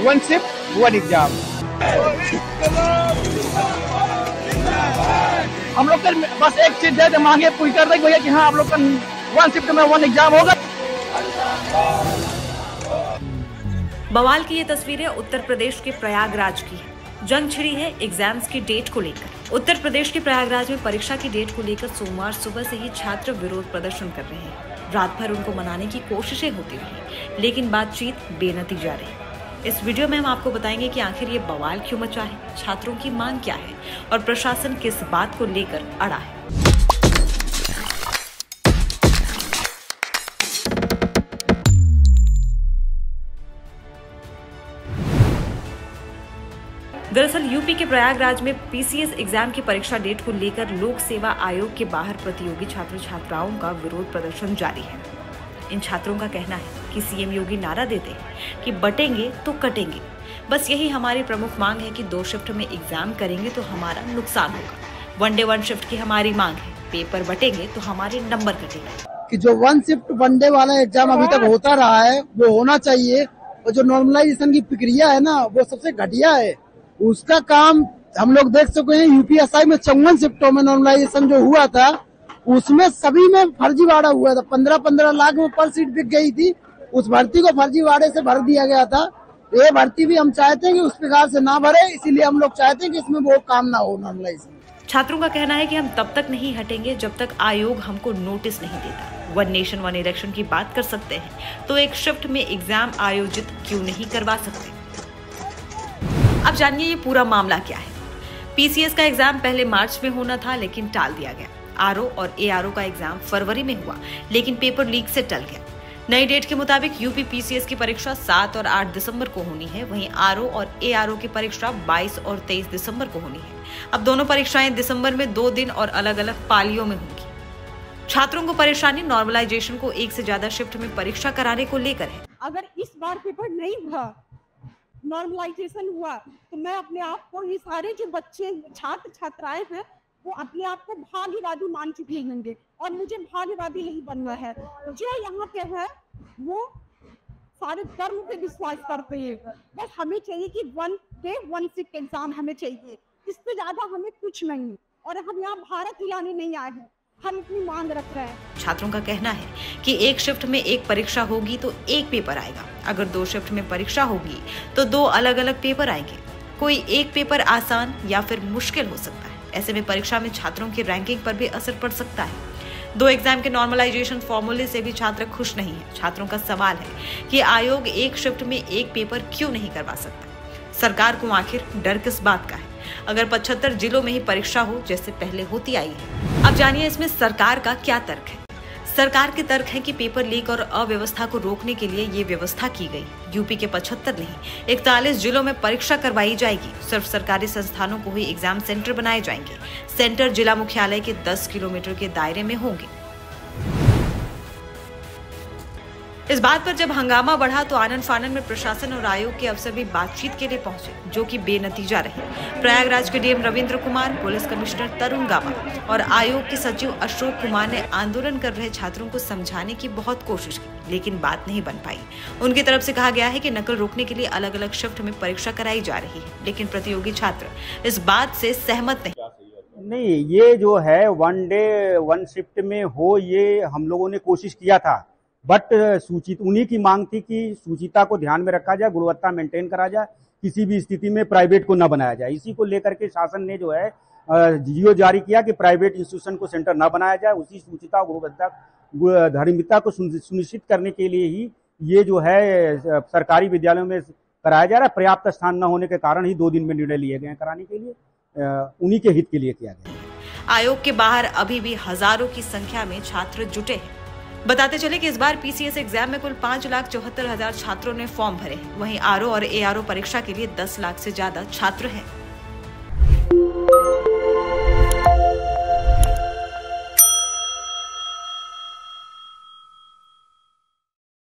One shift one exam. हम लोग का बस एक चीज है, मांगे पूरी कर रही भैया कि हाँ आप लोग का वन शिफ्ट में वन एग्जाम होगा। बवाल की ये तस्वीरें उत्तर प्रदेश के प्रयागराज की है। जंग छिड़ी है एग्जाम्स की डेट को लेकर। उत्तर प्रदेश के प्रयागराज में परीक्षा की डेट को लेकर सोमवार सुबह से ही छात्र विरोध प्रदर्शन कर रहे हैं। रात भर उनको मनाने की कोशिशें होती रही, लेकिन बातचीत बेनतीजा रही। इस वीडियो में हम आपको बताएंगे कि आखिर ये बवाल क्यों मचा है, छात्रों की मांग क्या है और प्रशासन किस बात को लेकर अड़ा है। दरअसल यूपी के प्रयागराज में पीसीएस एग्जाम की परीक्षा डेट को लेकर लोक सेवा आयोग के बाहर प्रतियोगी छात्र छात्राओं का विरोध प्रदर्शन जारी है। इन छात्रों का कहना है कि सीएम योगी नारा देते हैं कि बटेंगे तो कटेंगे। बस यही हमारी प्रमुख मांग है कि 2 शिफ्ट में एग्जाम करेंगे तो हमारा नुकसान होगा। वन डे वन शिफ्ट की हमारी मांग है, पेपर बटेंगे तो हमारे नंबर कटेंगे। कि जो वन शिफ्ट वन डे वाला एग्जाम अभी तक होता रहा है वो होना चाहिए, और जो नॉर्मलाइजेशन की प्रक्रिया है ना वो सबसे घटिया है। उसका काम हम लोग देख सके हैं, यूपीएसआई में 54 शिफ्टों में नॉर्मलाइजेशन जो हुआ था उसमें सभी में फर्जीवाड़ा हुआ था। 15-15 लाख में पर सीट बिक गई थी। उस भर्ती को फर्जीवाड़े से भर दिया गया था। ये भर्ती भी हम चाहते हैं कि उस प्रकार से ना भरे, इसीलिए हम लोग चाहते हैं कि इसमें वो काम ना हो नॉर्मलाइजेशन। छात्रों का कहना है कि हम तब तक नहीं हटेंगे जब तक आयोग हमको नोटिस नहीं देता। वन नेशन वन इलेक्शन की बात कर सकते हैं तो एक शिफ्ट में एग्जाम आयोजित क्यों नहीं करवा सकते। अब जानिए ये पूरा मामला क्या है। पीसीएस का एग्जाम पहले मार्च में होना था लेकिन टाल दिया गया। आरओ और एआरओ का एग्जाम फरवरी में हुआ लेकिन पेपर लीक से टल गया। नई डेट के मुताबिक यूपी पीसीएस की परीक्षा 7 और 8 दिसंबर को होनी है। वहीं आरओ और एआरओ की परीक्षा 22 और 23 दिसंबर को होनी है। अब दोनों परीक्षाएं दिसंबर में 2 दिन और अलग अलग पालियों में होंगी। छात्रों को परेशानी नॉर्मलाइजेशन को 1 से ज्यादा शिफ्ट में परीक्षा कराने को लेकर है। अगर इस बार पेपर नहीं हुआ, नॉर्मलाइजेशन हुआ, तो मैं अपने आप को, ये सारे जो बच्चे छात्र छात्राएं हैं वो अपने आप को भाग्यवादी मान चुके होंगे और मुझे भाग्यवादी नहीं बनना है। जो यहाँ पे है वो सारे धर्म पे विश्वास करते हैं। बस हमें चाहिए कि one day one shift exam हमें चाहिए, इससे ज्यादा हमें कुछ नहीं। और हम यहाँ भारत हिलाने नहीं आए हैं, हम अपनी मांग रख रहे हैं। छात्रों का कहना है कि एक शिफ्ट में एक परीक्षा होगी तो एक पेपर आएगा। अगर 2 शिफ्ट में परीक्षा होगी तो 2 अलग अलग पेपर आएंगे। कोई एक पेपर आसान या फिर मुश्किल हो सकता है। ऐसे में परीक्षा में छात्रों की रैंकिंग पर भी असर पड़ सकता है। 2 एग्जाम के नॉर्मलाइजेशन फॉर्मूले से भी छात्र खुश नहीं है। छात्रों का सवाल है कि आयोग एक शिफ्ट में एक पेपर क्यों नहीं करवा सकता। सरकार को आखिर डर किस बात का है। अगर 75 जिलों में ही परीक्षा हो जैसे पहले होती आई है। अब जानिए इसमें सरकार का क्या तर्क है। सरकार के तर्क है कि पेपर लीक और अव्यवस्था को रोकने के लिए ये व्यवस्था की गई। यूपी के 75 नहीं 41 जिलों में परीक्षा करवाई जाएगी। सिर्फ सरकारी संस्थानों को ही एग्जाम सेंटर बनाए जाएंगे। सेंटर जिला मुख्यालय के 10 किलोमीटर के दायरे में होंगे। इस बात पर जब हंगामा बढ़ा तो आनन फानन में प्रशासन और आयोग के अफसर भी बातचीत के लिए पहुंचे, जो कि बेनतीजा रहे। प्रयागराज के DM Ravindra Kumar, police commissioner Tarun Gama और आयोग के सचिव अशोक कुमार ने आंदोलन कर रहे छात्रों को समझाने की बहुत कोशिश की, लेकिन बात नहीं बन पाई। उनकी तरफ से कहा गया है कि नकल रोकने के लिए अलग अलग शिफ्ट में परीक्षा कराई जा रही है, लेकिन प्रतियोगी छात्र इस बात से सहमत नहीं। ये जो है वन डे वन शिफ्ट में हो, ये हम लोगों ने कोशिश किया था, बट सूचित उन्हीं की मांग थी कि सूचिता को ध्यान में रखा जाए, गुणवत्ता मेंटेन करा जाए, किसी भी स्थिति में प्राइवेट को न बनाया जाए। इसी को लेकर के शासन ने जो है जियो जारी किया कि प्राइवेट इंस्टीट्यूशन को सेंटर न बनाया जाए। उसी सूचिता और गुणवत्ता धार्मिकता को सुनिश्चित करने के लिए ही ये जो है सरकारी विद्यालयों में कराया जा रहा है। पर्याप्त स्थान न होने के कारण ही 2 दिन में निर्णय लिए गए हैं कराने के लिए, उन्हीं के हित के लिए किया गया। आयोग के बाहर अभी भी हजारों की संख्या में छात्र जुटे हैं। बताते चले कि इस बार पीसीएस एग्जाम में कुल 5,74,000 छात्रों ने फॉर्म भरे हैं। वहीं आरओ और एआरओ परीक्षा के लिए 10 लाख से ज्यादा छात्र हैं।